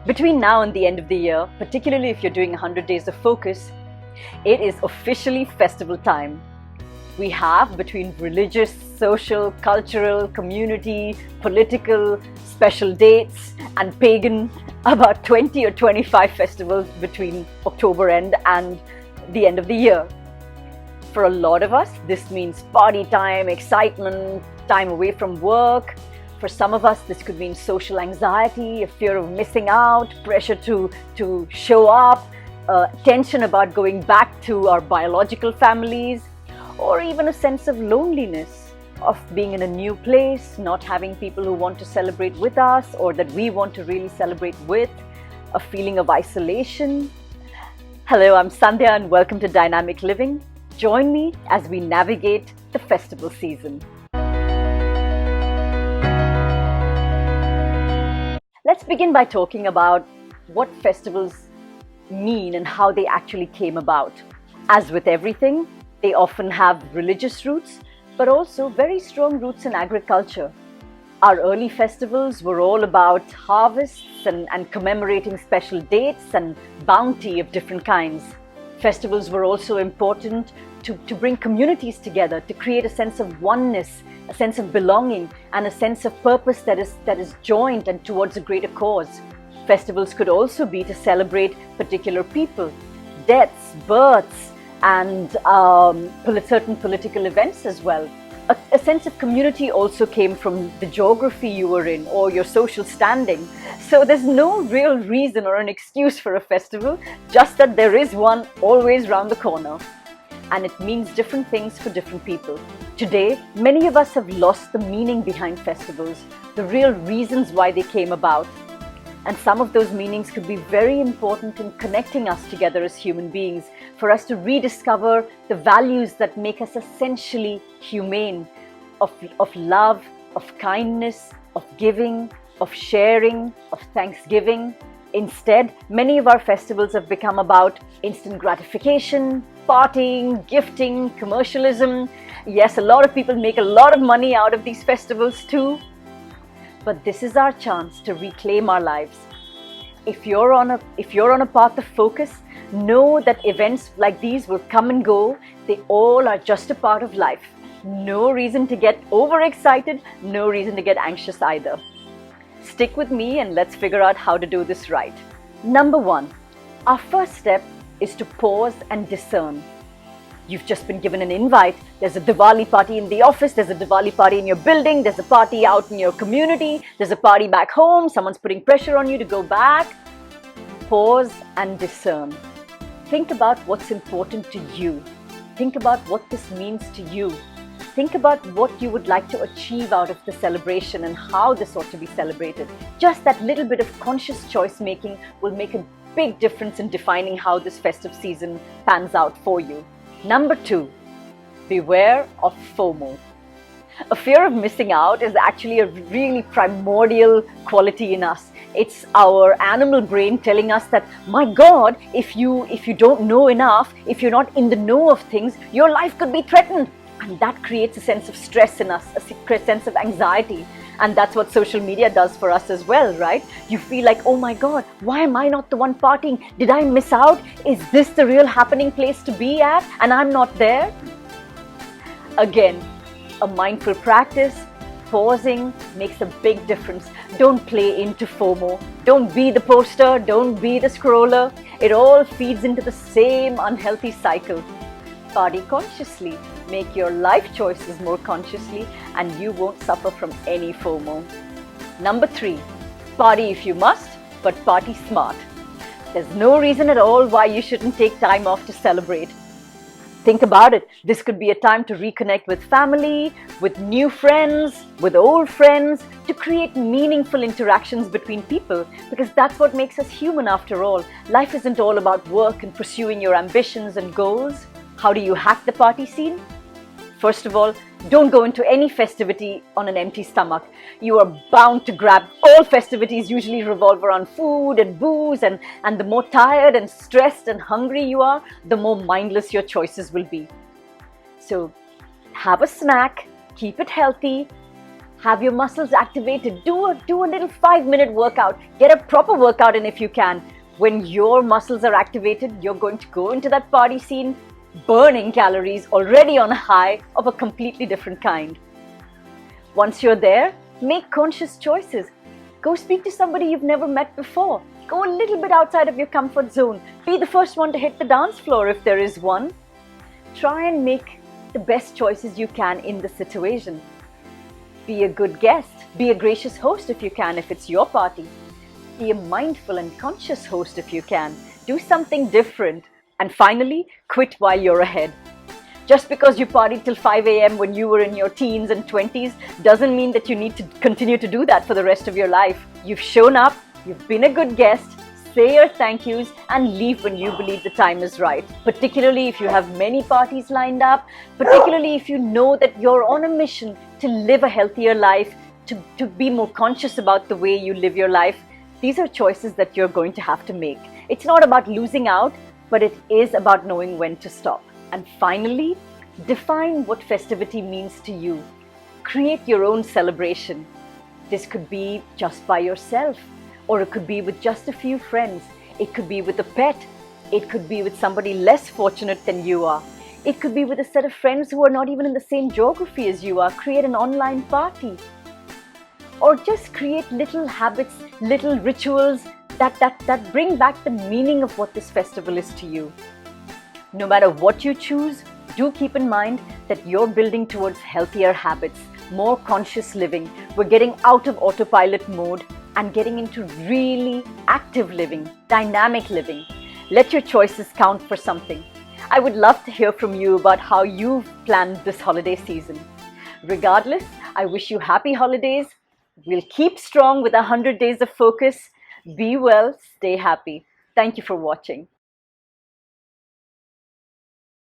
Between now and the end of the year, particularly if you're doing 100 days of focus, it is officially festival time. We have, between religious, social, cultural, community, political, special dates and pagan, about 20 or 25 festivals between October end and the end of the year. For a lot of us, this means party time, excitement, time away from work. For some of us, this could mean social anxiety, a fear of missing out, pressure to show up, tension about going back to our biological families, or even a sense of loneliness of being in a new place, not having people who want to celebrate with us or that we want to really celebrate with, a feeling of isolation. Hello, I'm Sandhya and welcome to Dynamic Living. Join me as we navigate the festival season. Let's begin by talking about what festivals mean and how they actually came about. As with everything, they often have religious roots, but also very strong roots in agriculture. Our early festivals were all about harvests and commemorating special dates and bounty of different kinds. Festivals were also important to bring communities together, to create a sense of oneness, a sense of belonging, and a sense of purpose that is joint and towards a greater cause. Festivals could also be to celebrate particular people, deaths, births, and certain political events as well. A sense of community also came from the geography you were in or your social standing. So there's no real reason or an excuse for a festival, just that there is one always round the corner. And it means different things for different people. Today, many of us have lost the meaning behind festivals, the real reasons why they came about. And some of those meanings could be very important in connecting us together as human beings, for us to rediscover the values that make us essentially humane, of love, of kindness, of giving, of sharing, of thanksgiving. Instead, many of our festivals have become about instant gratification, partying, gifting, commercialism. Yes, a lot of people make a lot of money out of these festivals too. But this is our chance to reclaim our lives. If you're on a path of focus, know that events like these will come and go. They all are just a part of life. No reason to get overexcited, no reason to get anxious either. Stick with me and let's figure out how to do this right. Number one, our first step is to pause and discern. You've just been given an invite. There's a Diwali party in the office, there's a Diwali party in your building, there's a party out in your community, there's a party back home, someone's putting pressure on you to go back. Pause and discern. Think about what's important to you. Think about what this means to you. Think about what you would like to achieve out of the celebration and how this ought to be celebrated. Just that little bit of conscious choice making will make a big difference in defining how this festive season pans out for you. Number two, beware of FOMO. A fear of missing out is actually a really primordial quality in us. It's our animal brain telling us that, my God, if you don't know enough, if you're not in the know of things, your life could be threatened. And that creates a sense of stress in us, a sense of anxiety. And that's what social media does for us as well, right? You feel like, oh my God, why am I not the one partying? Did I miss out? Is this the real happening place to be at? And I'm not there? Again, a mindful practice, pausing makes a big difference. Don't play into FOMO. Don't be the poster. Don't be the scroller. It all feeds into the same unhealthy cycle. Party consciously. Make your life choices more consciously and you won't suffer from any FOMO. Number three, party if you must, but party smart. There's no reason at all why you shouldn't take time off to celebrate. Think about it. This could be a time to reconnect with family, with new friends, with old friends, to create meaningful interactions between people, because that's what makes us human after all. Life isn't all about work and pursuing your ambitions and goals. How do you hack the party scene? First of all, don't go into any festivity on an empty stomach. You are bound to grab. All festivities usually revolve around food and booze, and the more tired and stressed and hungry you are, the more mindless your choices will be. So have a snack, keep it healthy, Have your muscles activated. Do a little 5-minute workout. Get a proper workout in if you can. When your muscles are activated, you're going to go into that party scene burning calories, already on a high of a completely different kind. Once you're there, make conscious choices. Go speak to somebody you've never met before. Go a little bit outside of your comfort zone. Be the first one to hit the dance floor if there is one. Try and make the best choices you can in the situation. Be a good guest. Be a gracious host if you can, if it's your party. Be a mindful and conscious host if you can. Do something different. And finally, quit while you're ahead. Just because you partied till 5 a.m. when you were in your teens and 20s doesn't mean that you need to continue to do that for the rest of your life. You've shown up, you've been a good guest, say your thank yous and leave when you believe the time is right. Particularly if you have many parties lined up, particularly if you know that you're on a mission to live a healthier life, to be more conscious about the way you live your life. These are choices that you're going to have to make. It's not about losing out, but it is about knowing when to stop. And finally, define what festivity means to you. Create your own celebration. This could be just by yourself, or it could be with just a few friends. It could be with a pet. It could be with somebody less fortunate than you are. It could be with a set of friends who are not even in the same geography as you are. Create an online party. Or just create little habits, little rituals that bring back the meaning of what this festival is to you. No matter what you choose, do keep in mind that you're building towards healthier habits, more conscious living. We're getting out of autopilot mode and getting into really active living, dynamic living. Let your choices count for something. I would love to hear from you about how you've planned this holiday season. Regardless, I wish you happy holidays. We'll keep strong with 100 days of focus. Be well, stay happy. Thank you for watching.